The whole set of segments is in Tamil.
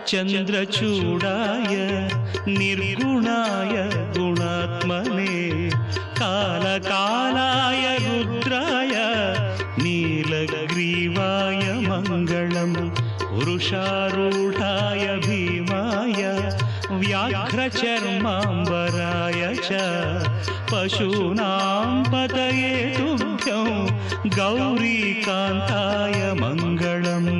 चन्द्रचूडाय निर्गुणाय गुणात्मने कालकालाय रुद्राय नीलग्रीवाय मङ्गलम् पुरुषारूढाय भीमाय व्याघ्रचर्माम्बराय च पशूनां पतये तुभ्यं गौरीकान्ताय मङ्गलम्।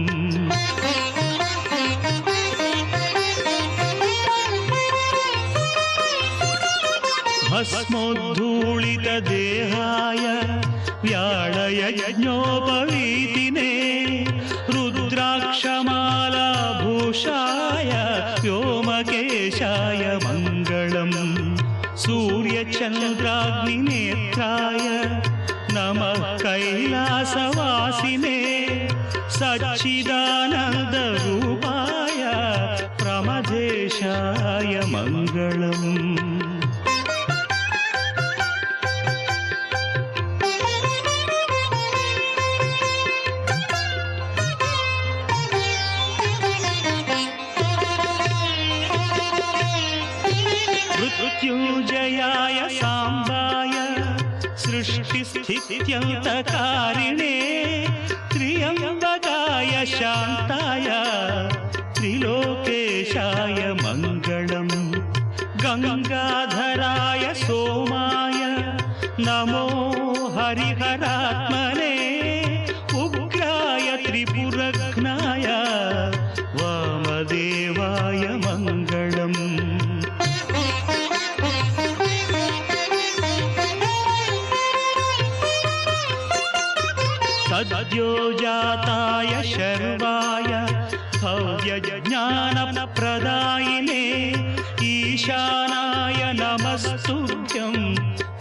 भस्मोद्धूलितदेहाय व्याळयज्ञोपवीतिने रुद्राक्षमालाभूषाय व्योमकेशाय मङ्गलम्। सूर्यचन्द्राग्निनेत्राय नमः कैलासवासिने सच्चिदानन्दरूपाय प्रमथेशाय मङ्गलम्। मृत्युञ्जयाय साम्बाय सृष्टिस्थित्यन्तकारिणे त्र्यम्बकाय शान्ताय त्रिलोकेशाय मङ्गलम्। गङ्गाधराय सोमाय नमो हरिहरात्मने उग्राय त्रिपुरघ्नाय वामदेवाय मङ्गलम्। सद्योजाताय शर्वाय भव्यज्ञानप्रदायिने ईशानाय नमस्तुभ्यं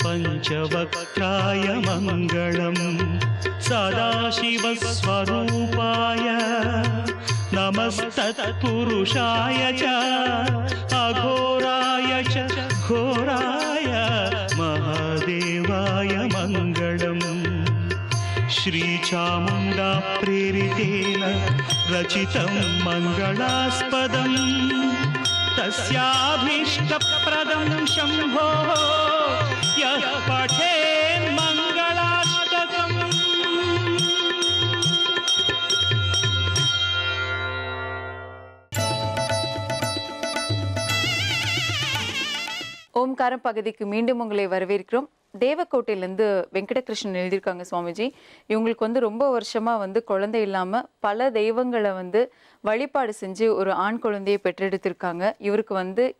पञ्चवक्त्राय मङ्गलम्। सदाशिवस्वरूपाय नमस्तत्पुरुषाय च अघोराय च घोराय महादेवाय मङ्गलम्। श्रीचामुण्डा प्रेरितेन रचितं मङ्गलास्पदं तस्याभीष्टप्रदं शम्भो यः पठेन् मङ्गलाष्टकम्। ஓம்காரம் பகுதிக்கு மீண்டும் உங்களை வரவேற்கிறோம். தேவக்கோட்டையிலேருந்து வெங்கடகிருஷ்ணன் எழுதியிருக்காங்க சுவாமிஜி. இவங்களுக்கு வந்து ரொம்ப வருஷமாக குழந்தை இல்லாமல் பல தெய்வங்களை வழிபாடு செஞ்சு ஒரு ஆண் குழந்தையை பெற்றெடுத்திருக்காங்க. இவருக்கு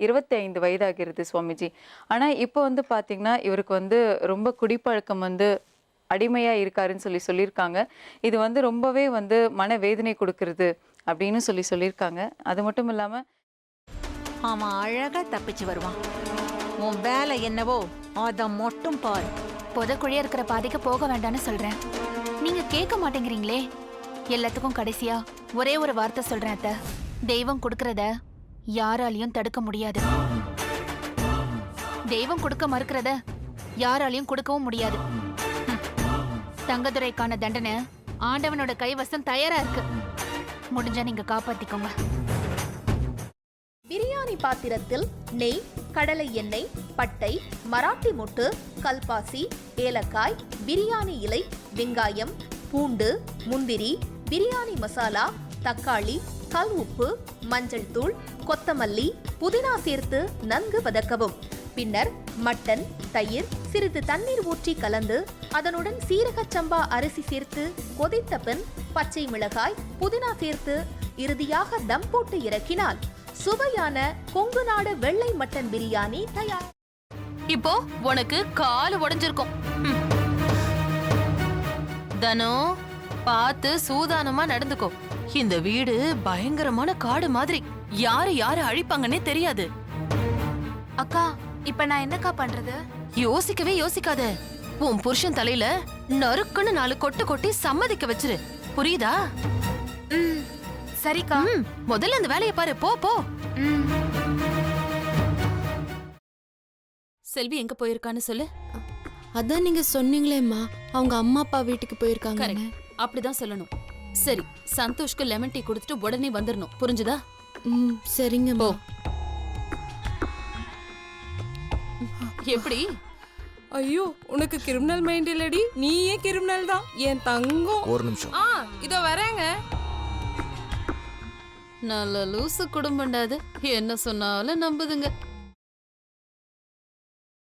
25 வயதாகிறது சுவாமிஜி. ஆனால் இப்போ பார்த்தீங்கன்னா இவருக்கு ரொம்ப குடிப்பழக்கம் அடிமையாக இருக்காருன்னு சொல்லியிருக்காங்க. இது ரொம்பவே மனவேதனை கொடுக்கறது அப்படின்னு சொல்லியிருக்காங்க. அது மட்டும் இல்லாமல் அவன் அழகா தப்பிச்சு வருவான். உன் வேலை என்னவோ அத மட்டும் பாரு. புதக்குழியா இருக்கிற பாதைக்கு போக வேண்டாம்னு சொல்றேன், நீங்க கேட்க மாட்டேங்கிறீங்களே. எல்லாத்துக்கும் கடைசியா ஒரே ஒரு வார்த்தை சொல்றேன் அத்தை. தெய்வம் கொடுக்கறத யாராலையும் தடுக்க முடியாது. தெய்வம் கொடுக்க மறுக்கிறத யாராலையும் கொடுக்கவும் முடியாது. தங்கதுரைக்கான தண்டனை ஆண்டவனோட கைவசம் தயாரா இருக்கு. முடிஞ்சா நீங்க காப்பாத்திக்கோங்க. பிரியாணி பாத்திரத்தில் நெய், கடலை எண்ணெய், பட்டை, மராட்டி மொட்டு, கல்பாசி, ஏலக்காய், பிரியாணி இலை, வெங்காயம், பூண்டு, முந்திரி, பிரியாணி மசாலா, தக்காளி, கல் உப்பு, மஞ்சள் தூள், கொத்தமல்லி, புதினா சேர்த்து நன்கு வதக்கவும். பின்னர் மட்டன், தயிர், சிறிது தண்ணீர் ஊற்றி கலந்து அதனுடன் சீரக சம்பா அரிசி சேர்த்து கொதித்த பின் பச்சை மிளகாய், புதினா சேர்த்து இறுதியாக தம் போட்டு இறக்கினால் சுவையான கொங்கு நாடு வெள்ளை மட்டன் பிரியாணி தயார். இப்போ உனக்கு கால் உடைஞ்சிருக்கும். தனோ பார்த்து சூதானமா நடந்துக்கோ. இந்த வீடு பயங்கரமான காடு மாதிரி, யாரு யாரு அழிப்பாங்கன்னே தெரியாது. அக்கா, இப்ப நான் என்னக்கா பண்றது? யோசிக்கவே யோசிக்காத. உன் புருஷன் தலையில நறுக்குன்னு 4 கொட்டு கொட்டி சம்மதிக்க வச்சிரு. புரியுதா? சரிக்கா. முதல்ல அந்த வேலையை பாரு. போ போ. செல்வி எங்க போயிருக்கான்னு சொல்லு. அதான் நீங்க சொன்னீங்களேம்மா, அவங்க அம்மா அப்பா வீட்டுக்கு போயிருக்காங்க. அப்படிதான் சொல்லணும். சரி, சந்தோஷ்க்கு லெமன் டீ கொடுத்துட்டு உடனே வந்துடணும். புரிஞ்சுதா? ம் சரிங்கம்மா. எப்படி? ஐயோ, உனக்கு கிரிமினல் மைண்ட் இல்லடி, நீயே கிரிமினல் தான் என் தங்கம். ஒரு நிமிஷம். இதோ வரேங்க. நல்ல லூசு குடும்பம்டா அது. என்ன சொன்னாலும் நம்புதுங்க.